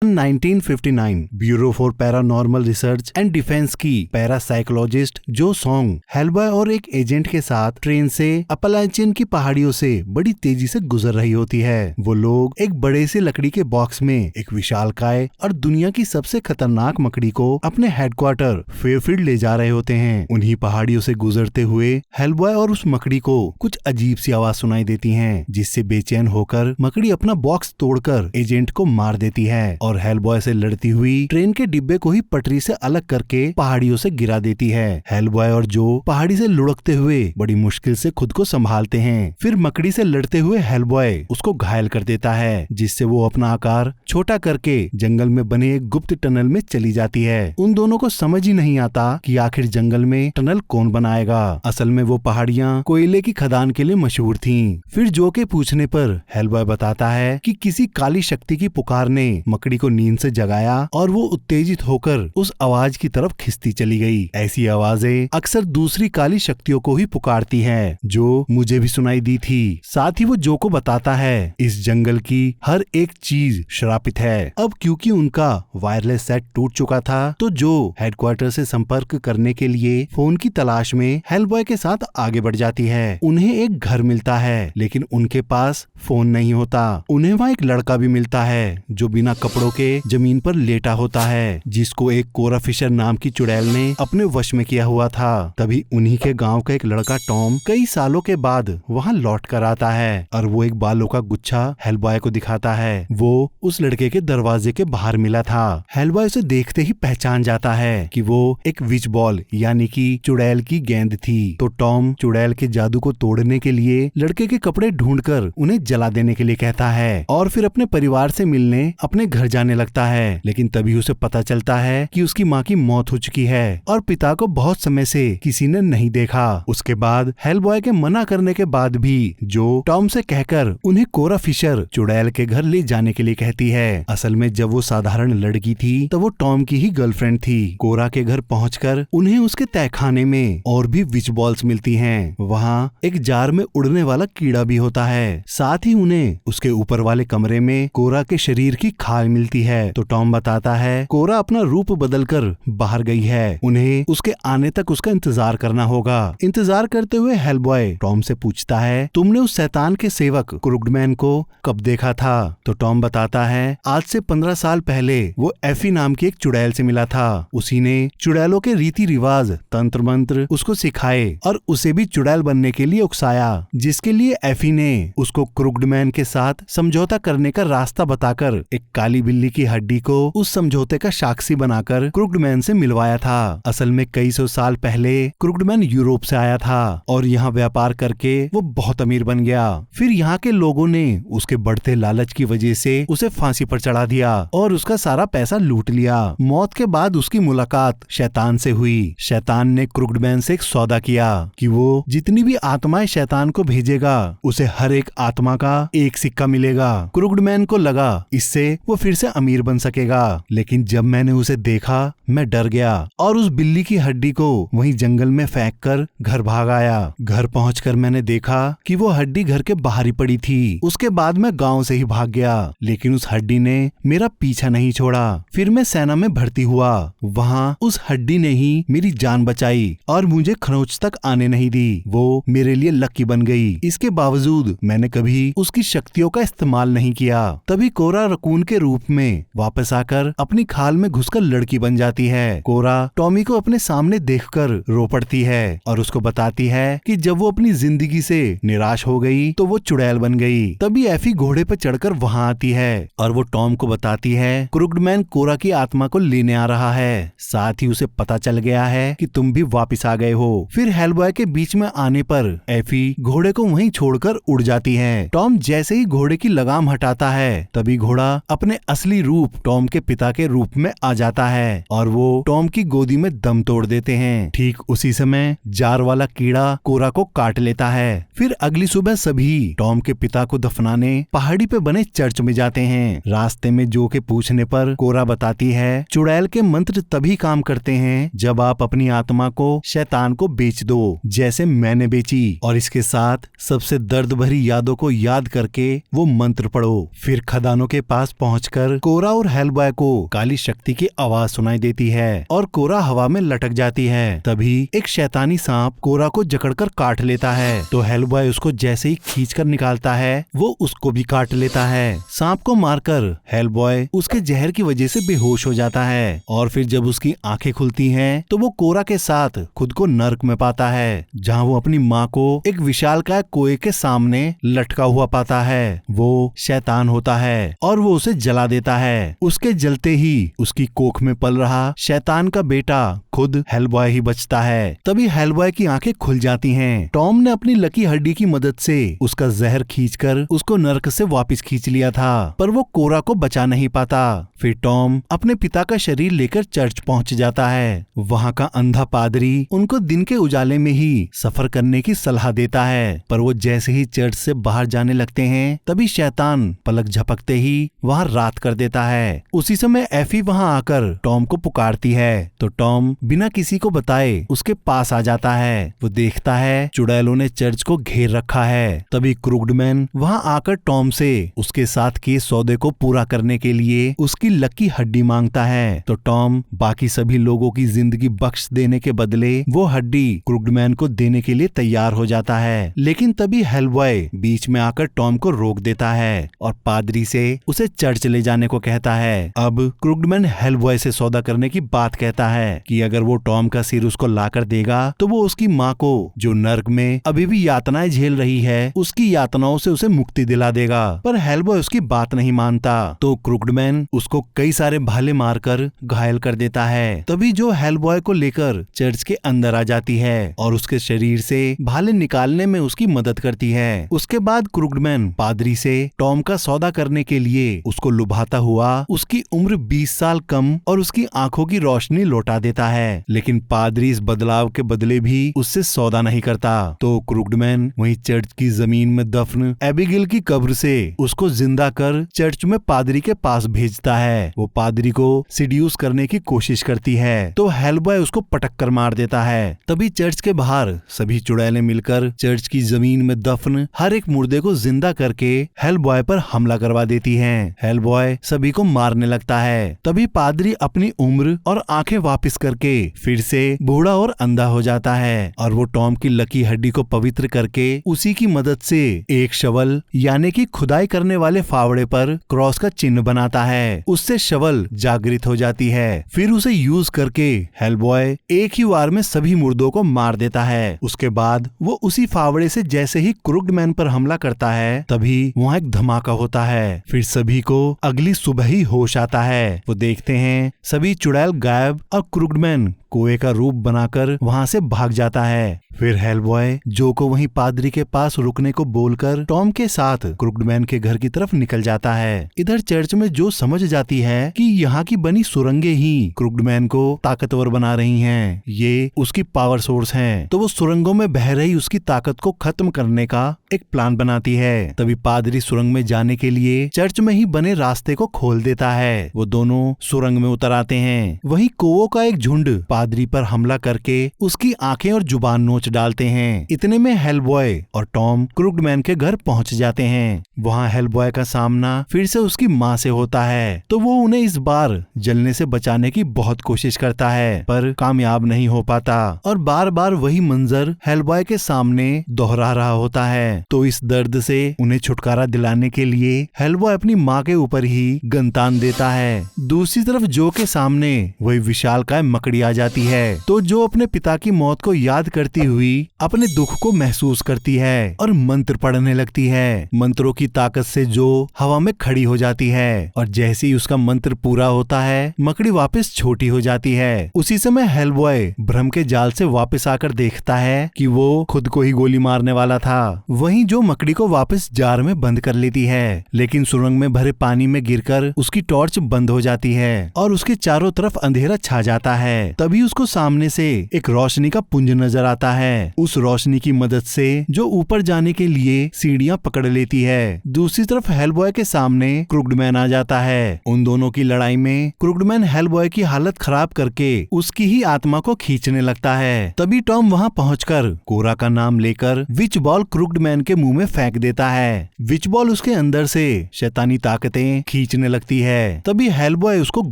1959 bureau for paranormal research and defence की parapsychologist जो song Hellboy और एक एजेंट के साथ ट्रेन से अपलाचियन की पहाड़ियों से बड़ी तेजी से गुजर रही होती है। वो लोग एक बड़े से लकड़ी के बॉक्स में एक विशालकाय और दुनिया की सबसे खतरनाक मकड़ी को अपने हेडक्वार्टर फेयरफील्ड ले जा रहे होते हैं। उन्हीं पहाड़ियों से गुजरते हुए हेलबॉय और उस मकड़ी को कुछ अजीब सी आवाज सुनाई देती है, जिससे बेचैन होकर मकड़ी अपना बॉक्स तोड़कर एजेंट को मार देती है और हेलबॉय से लड़ती हुई ट्रेन के डिब्बे को ही पटरी से अलग करके पहाड़ियों से गिरा देती है। हेलबॉय और जो पहाड़ी से लुढ़कते हुए बड़ी मुश्किल से खुद को संभालते हैं। फिर मकड़ी से लड़ते हुए हेलबॉय उसको घायल कर देता है, जिससे वो अपना आकार छोटा करके जंगल में बने एक गुप्त टनल में चली जाती है। उन दोनों को समझ ही नहीं आता कि आखिर जंगल में टनल कौन बनाएगा। असल में वो पहाड़ियाँ कोयले की खदान के लिए मशहूर थीं। फिर जो के पूछने पर हेलबॉय बताता है कि किसी काली शक्ति की पुकार ने मकड़ी को नींद से जगाया और वो उत्तेजित होकर उस आवाज की तरफ खिसती चली गई। ऐसी आवाजें अक्सर दूसरी काली शक्तियों को ही पुकारती हैं, जो मुझे भी सुनाई दी थी। साथ ही वो जो को बताता है इस जंगल की हर एक चीज श्रापित है। अब क्योंकि उनका वायरलेस सेट टूट चुका था, तो जो हेडक्वार्टर से संपर्क करने के लिए फोन की तलाश में हेलबॉय के साथ आगे बढ़ जाती है। उन्हें एक घर मिलता है, लेकिन उनके पास फोन नहीं होता। उन्हें वहाँ एक लड़का भी मिलता है जो बिना कपड़ों के जमीन पर लेटा होता है, जिसको एक कोरा फिशर नाम की चुड़ैल ने अपने वश में किया हुआ था। तभी उन्हीं के गांव का एक लड़का टॉम कई सालों के बाद वहां लौट कर आता है और वो एक बालों का गुच्छा हेलबॉय को दिखाता है। वो उस लड़के के दरवाजे के बाहर मिला था। हेलबॉय उसे देखते ही पहचान जाता है कि वो एक विच बॉल यानी कि चुड़ैल की गेंद थी। तो टॉम चुड़ैल के जादू को तोड़ने के लिए लड़के के कपड़े ढूंढकर उन्हें जला देने के लिए कहता है और फिर अपने परिवार से मिलने अपने घर जाने लगता है। लेकिन तभी उसे पता चलता है कि उसकी माँ की मौत हो चुकी है और पिता को बहुत समय से किसी ने नहीं देखा। उसके बाद हेलबॉय के मना करने के बाद भी जो टॉम से कहकर उन्हें कोरा फिशर चुड़ैल के घर ले जाने के लिए कहती है। असल में जब वो साधारण लड़की थी तो वो टॉम की ही गर्लफ्रेंड थी। कोरा के घर पहुंचकर उन्हें उसके तहखाने में और भी विच बॉल्स मिलती हैं। वहाँ एक जार में उड़ने वाला कीड़ा भी होता है। साथ ही उन्हें उसके ऊपर वाले कमरे में कोरा के शरीर की खाल मिलती है। तो टॉम बताता है कोरा अपना रूप बदलकर बाहर गई है, उन्हें उसके आने तक उसका इंतजार करना होगा। इंतजार करते हुए हेलबॉय टॉम से पूछता है तुमने उस शैतान के सेवक क्रुगडमैन को कब देखा था? तो टॉम बताता है आज से 15 साल पहले वो एफी नाम की एक चुड़ैल से मिला था। उसी ने चुड़ैलों के रीति रिवाज तंत्र मंत्र उसको सिखाए और उसे भी चुड़ैल बनने के लिए उकसाया, जिसके लिए एफी ने उसको क्रुगडमैन के साथ समझौता करने का रास्ता बताकर एक काली बिल्ली की हड्डी को उस समझौते का साक्षी बनाकर क्रुगडमैन से मिलवाया था। असल में कई सौ साल पहले क्रुगडमैन यूरोप से आया था और यहाँ व्यापार करके वो बहुत अमीर बन गया। फिर यहाँ के लोगों ने उसके बढ़ते लालच की वजह से उसे फांसी पर चढ़ा दिया और उसका सारा पैसा लूट लिया। मौत के बाद उसकी मुलाकात शैतान से हुई। शैतान ने क्रुगडमैन से एक सौदा किया कि वो जितनी भी आत्माएं शैतान को भेजेगा उसे हर एक आत्मा का एक सिक्का मिलेगा। क्रुगडमैन को लगा इससे वो फिर से अमीर बन सकेगा, लेकिन जब मैंने उसे देखा मैं डर गया और उस बिल्ली की हड्डी को वहीं जंगल में फेंक कर घर भाग आया। घर पहुंचकर मैंने देखा कि वो हड्डी घर के बाहर ही पड़ी थी। उसके बाद मैं गांव से ही भाग गया, लेकिन उस हड्डी ने मेरा पीछा नहीं छोड़ा। फिर मैं सेना में भर्ती हुआ। वहाँ उस हड्डी ने ही मेरी जान बचाई और मुझे खरोंच तक आने नहीं दी। वो मेरे लिए लकी बन गई। इसके बावजूद मैंने कभी उसकी शक्तियों का इस्तेमाल नहीं किया। तभी कोरा रकून के रूप में वापस आकर अपनी खाल में घुसकर लड़की बन जाती है। कोरा टॉमी को अपने सामने देखकर रो पड़ती है और उसको बताती है कि जब वो अपनी जिंदगी से निराश हो गई तो वो चुड़ैल बन गई। तभी एफी घोड़े पर चढ़कर वहाँ आती है और वो टॉम को बताती है क्रुगडमैन कोरा की आत्मा को लेने आ रहा है। साथ ही उसे पता चल गया है कि तुम भी वापिस आ गए हो। फिर हेलबॉय के बीच में आने पर एफी घोड़े को वहीं छोड़कर उड़ जाती है। टॉम जैसे ही घोड़े की लगाम हटाता है तभी घोड़ा अपने असली रूप टॉम के पिता के रूप में आ जाता है और वो टॉम की गोदी में दम तोड़ देते हैं। ठीक उसी समय जार वाला कीड़ा कोरा को काट लेता है। फिर अगली सुबह सभी टॉम के पिता को दफनाने पहाड़ी पे बने चर्च में जाते हैं। रास्ते में जो के पूछने पर कोरा बताती है चुड़ैल के मंत्र तभी काम करते हैं जब आप अपनी आत्मा को शैतान को बेच दो, जैसे मैंने बेची, और इसके साथ सबसे दर्द भरी यादों को याद करके वो मंत्र पढ़ो। फिर खदानों के पास पहुंचकर कर कोरा और हेलबॉय को काली शक्ति की आवाज सुनाई देती है और कोरा हवा में लटक जाती है। तभी एक शैतानी सांप कोरा को जकड़कर काट लेता है, तो हेलबॉय उसको जैसे ही खींचकर निकालता है वो उसको भी काट लेता है। सांप को मारकर हेलबॉय उसके जहर की वजह से बेहोश हो जाता है और फिर जब उसकी आंखें खुलती हैं तो वो कोरा के साथ खुद को नर्क में पाता है, जहाँ वो अपनी माँ को एक विशालकाय कुएं के सामने लटका हुआ पाता है। वो शैतान होता है और वो उसे जला देता है। उसके जलते ही उसकी कोख में पल रहा शैतान का बेटा खुद हेलबॉय ही बचता है। तभी हेलबॉय की आंखें खुल जाती हैं। टॉम ने अपनी लकी हड्डी की मदद से उसका जहर खींचकर उसको नर्क से वापस खींच लिया था, पर वो कोरा को बचा नहीं पाता। फिर टॉम अपने पिता का शरीर लेकर चर्च पहुंच जाता है। वहां का अंधा पादरी उनको दिन के उजाले में ही सफर करने की सलाह देता है, पर वो जैसे ही चर्च से बाहर जाने लगते हैं तभी शैतान पलक झपकते ही वहां रात कर देता है। उसी समय एफी वहां आकर टॉम को पुकारती है, तो टॉम बिना किसी को बताए उसके पास आ जाता है। वो देखता है चुड़ैलों ने चर्च को घेर रखा है। तभी क्रूगडमैन वहां आकर टॉम से उसके साथ के सौदे को पूरा करने के लिए उसकी लकी हड्डी मांगता है, तो टॉम बाकी सभी लोगों की जिंदगी बख्श देने के बदले वो हड्डी क्रूगडमैन को देने के लिए तैयार हो जाता है। लेकिन तभी हेलबॉय बीच में आकर टॉम को रोक देता है और पादरी से उसे चर्च ले जाने को कहता है। अब क्रूगडमैन हेलबॉय से सौदा करने की बात कहता है कि अगर वो टॉम का सिर उसको लाकर देगा तो वो उसकी माँ को, जो नर्क में अभी भी यातनाएं झेल रही है, उसकी यातनाओं से उसे मुक्ति दिला देगा। पर हेलबॉय उसकी बात नहीं मानता, तो क्रूगडमैन उसको कई सारे भाले मारकर घायल कर देता है। तभी जो हेलबॉय को लेकर चर्च के अंदर आ जाती है और उसके शरीर से भाले निकालने में उसकी मदद करती है। उसके बाद क्रूगडमैन पादरी से टॉम का सौदा करने के लिए उसको लुभाता हुआ उसकी उम्र 20 साल कम और उसकी आंखों की रोशनी लौटा देता है। लेकिन पादरी इस बदलाव के बदले भी उससे सौदा नहीं करता, तो क्रूगडमैन वहीं चर्च की जमीन में दफन एबिगेल की कब्र से उसको जिंदा कर चर्च में पादरी के पास भेजता है। वो पादरी को सिड्यूस करने की कोशिश करती है, तो हेलबॉय उसको पटक कर मार देता है। तभी चर्च के बाहर सभी चुड़ैलें मिलकर चर्च की जमीन में दफन हर एक मुर्दे को जिंदा करके हेलबॉय पर हमला करवा देती हैं। हेलबॉय सभी को मारने लगता है। तभी पादरी अपनी उम्र और आंखें वापस करके फिर से बूढ़ा और अंधा हो जाता है और वो टॉम की लकी हड्डी को पवित्र करके उसी की मदद से एक शवल यानी कि खुदाई करने वाले फावड़े पर क्रॉस का चिन्ह बनाता है। उससे शवल जागृत हो जाती है। फिर उसे यूज करके हेलबॉय एक ही वार में सभी मुर्दों को मार देता है। उसके बाद वो उसी फावड़े से जैसे ही क्रूगडमैन पर हमला करता है तभी वहाँ एक धमाका होता है। फिर सभी को अगली सुबह ही होश आता है। वो देखते हैं सभी चुड़ैल गायब और क्रूगडमैन कुएं का रूप बनाकर वहां से भाग जाता है। फिर हेलबॉय जो को वहीं पादरी के पास रुकने को बोलकर टॉम के साथ क्रूगडमैन के घर की तरफ निकल जाता है। इधर चर्च में जो समझ जाती है कि यहाँ की बनी सुरंगें ही क्रूगडमैन को ताकतवर बना रही हैं, ये उसकी पावर सोर्स हैं, तो वो सुरंगों में बह रही उसकी ताकत को खत्म करने का एक प्लान बनाती है। तभी पादरी सुरंग में जाने के लिए चर्च में ही बने रास्ते को खोल देता है। वो दोनों सुरंग में उतर आते हैं। वहीं कौवों का एक झुंड पादरी पर हमला करके उसकी आंखें और जुबान नोच डालते हैं। इतने में हेलबॉय और टॉम क्रूगडमैन के घर पहुंच जाते हैं। वहां हेलबॉय का सामना फिर से उसकी माँ से होता है, तो वो उन्हें इस बार जलने से बचाने की बहुत कोशिश करता है, पर कामयाब नहीं हो पाता और बार बार वही मंजर हेलबॉय के सामने दोहरा रहा होता है। तो इस दर्द से उन्हें छुटकारा दिलाने के लिए हेलबॉय अपनी माँ के ऊपर ही गन तान देता है। दूसरी तरफ जो के सामने वही विशालकाय मकड़ी आ जाती है, तो जो अपने पिता की मौत को याद करती हुई अपने दुख को महसूस करती है और मंत्र पढ़ने लगती है। मंत्रों की ताकत से जो हवा में खड़ी हो जाती है और जैसे ही उसका मंत्र पूरा होता है मकड़ी वापस छोटी हो जाती है। उसी समय हेलबॉय भ्रम के जाल से वापस आकर देखता है कि वो खुद को ही गोली मारने वाला था। वहीं जो मकड़ी को वापस जार में बंद कर लेती है, लेकिन सुरंग में भरे पानी में गिरकर उसकी टॉर्च बंद हो जाती है और उसके चारों तरफ अंधेरा छा जाता है। तभी तभी उसको सामने से एक रोशनी का पुंज नजर आता है। उस रोशनी की मदद से जो ऊपर जाने के लिए सीढ़ियां पकड़ लेती है। दूसरी तरफ हेलबॉय के सामने क्रुगडमैन आ जाता है। उन दोनों की लड़ाई में क्रुगडमैन हेलबॉय की हालत खराब करके उसकी ही आत्मा को खींचने लगता है। तभी टॉम वहां पहुंचकर कोरा का नाम लेकर विच बॉल क्रुगडमैन के मुंह में फेंक देता है। विच बॉल उसके अंदर से शैतानी ताकतें खींचने लगती है। तभी हेलबॉय उसको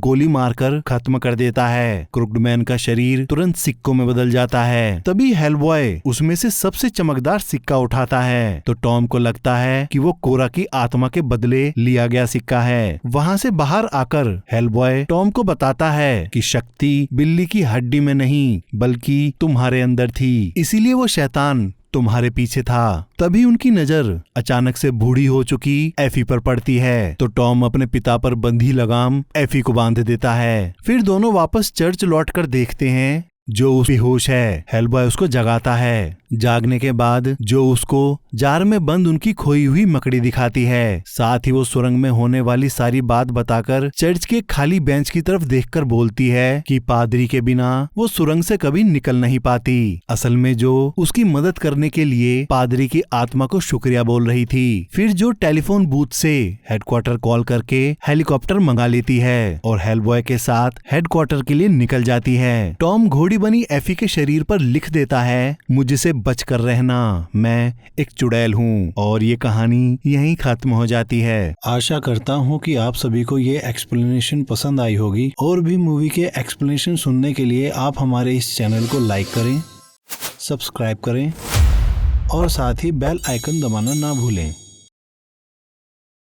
गोली मारकर खत्म कर देता है। क्रुगडमैन का शरीर तुरंत सिक्कों में बदल जाता है। तभी हेलबॉय उसमें से सबसे चमकदार सिक्का उठाता है तो टॉम को लगता है कि वो कोरा की आत्मा के बदले लिया गया सिक्का है। वहाँ से बाहर आकर हेलबॉय टॉम को बताता है कि शक्ति बिल्ली की हड्डी में नहीं बल्कि तुम्हारे अंदर थी, इसीलिए वो शैतान तुम्हारे पीछे था। तभी उनकी नजर अचानक से बूढ़ी हो चुकी एफी पर पड़ती है तो टॉम अपने पिता पर बंधी लगाम एफी को बांध देता है। फिर दोनों वापस चर्च लौटकर देखते हैं जो उस बेहोश है। हेलबॉय उसको जगाता है। जागने के बाद जो उसको जार में बंद उनकी खोई हुई मकड़ी दिखाती है। साथ ही वो सुरंग में होने वाली सारी बात बताकर चर्च के खाली बेंच की तरफ देखकर बोलती है कि पादरी के बिना वो सुरंग से कभी निकल नहीं पाती। असल में जो उसकी मदद करने के लिए पादरी की आत्मा को शुक्रिया बोल रही थी। फिर जो टेलीफोन बूथ से हेडक्वार्टर कॉल करके हेलीकॉप्टर मंगा लेती है और हेलबॉय के साथ हेडक्वार्टर के लिए निकल जाती है। टॉम घोड़ी बनी एफी के शरीर पर लिख देता है, मुझसे बचकर रहना, मैं एक चुड़ैल हूँ। और ये कहानी यहीं खत्म हो जाती है। आशा करता हूँ कि आप सभी को ये एक्सप्लेनेशन पसंद आई होगी। और भी मूवी के एक्सप्लेनेशन सुनने के लिए आप हमारे इस चैनल को लाइक करें, सब्सक्राइब करें और साथ ही बेल आइकन दबाना ना भूलें।